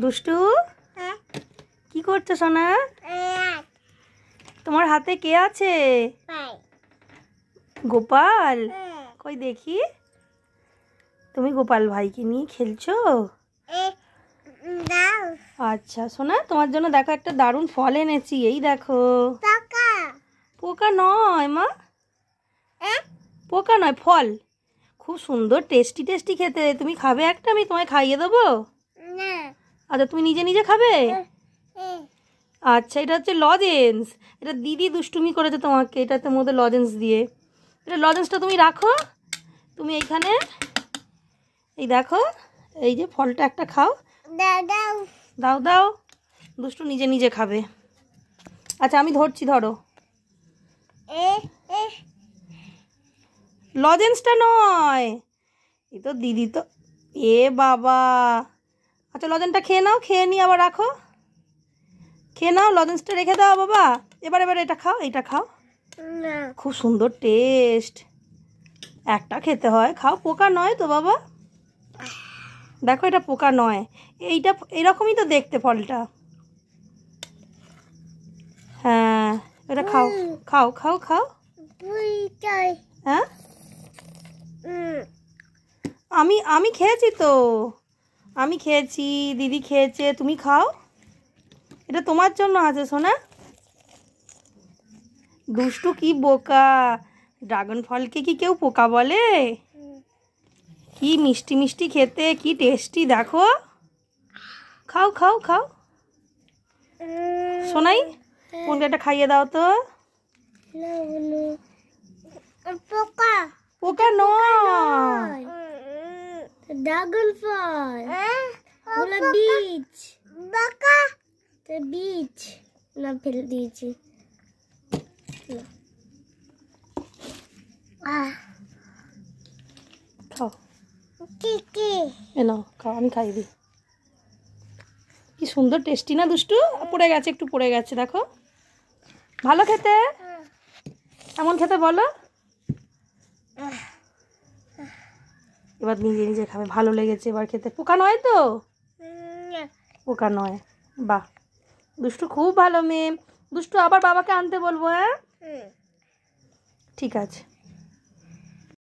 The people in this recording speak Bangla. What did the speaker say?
দুষ্টু কি করছো সোনা? তোমার হাতে কে আছে? গোপাল। কই দেখি, তুমি গোপাল ভাইকে নিয়ে খেলছো? আচ্ছা সোনা, তোমার জন্য দেখো একটা দারুণ ফল এনেছি। এই দেখো। পোকা নয় মা, পোকা নয়, ফল। খুব সুন্দর, টেস্টি টেস্টি খেতে। তুমি খাবে একটা? আমি তোমায় খাইয়ে দেবো। আচ্ছা, তুমি নিজে নিজে খাবে? আচ্ছা, এটা হচ্ছে লজেন্স। এটা দিদি দুষ্টুমি করেছে তোমাকে এটাতে মধ্যে লজেন্স দিয়ে। এটা লজেন্সটা তুমি রাখো। তুমি এইখানে এই দেখো, এই যে ফলটা একটা খাও। দাও দাও, দুষ্টু নিজে নিজে খাবে। আচ্ছা আমি ধরছি, ধরো। লজেন্সটা নয়, এই তো দিদি তো। এ বাবা। আচ্ছা লজেন্সটা খেয়ে নাও, খেয়ে নিয়ে আবার রাখো। খেয়ে নাও, লজেন্সটা রেখে দাও বাবা। এবার এটা খাও, এটা খাও। খুব সুন্দর টেস্ট। একটা খেতে হয়, খাও। পোকা নয় তো বাবা, দেখো এটা পোকা নয়। এইটা এরকমই তো দেখতে ফলটা। হ্যাঁ, এটা খাও খাও খাও খাও। হ্যাঁ আমি খেয়েছি তো, আমি খেয়েছি, দিদি খেয়েছে, তুমি খাও। এটা তোমার জন্য আছে সোনা। দুষ্টু কি বোকা। ড্রাগন ফলকে কি কেউ পোকা বলে? কি মিষ্টি মিষ্টি খেতে, কি টেস্টি দেখো। খাও খাও খাও। সোনাই, কোনটা একটা খাইয়ে দাও তো। পোকা পোকা নয়, ড্রাগন ফল ওগুলো বীজ। বাকা বীজ না ফেলে দিয়েছি। খাও। এনো খাও, আমি খাইয়ে দিই। কি সুন্দর টেস্টি না দুষ্টু? পড়ে গেছে, একটু পড়ে গেছে দেখো। ভালো খেতে, এমন খেতে বলো। এবার নিজে নিজে খাবে, ভালো লেগেছে এবার খেতে। পোকা নয় তো? পোকা নয়। বাহ, দুষ্টু খুব ভালো মেয়ে। দুষ্টু আবার বাবাকে আনতে বলবো। হ্যাঁ ঠিক আছে।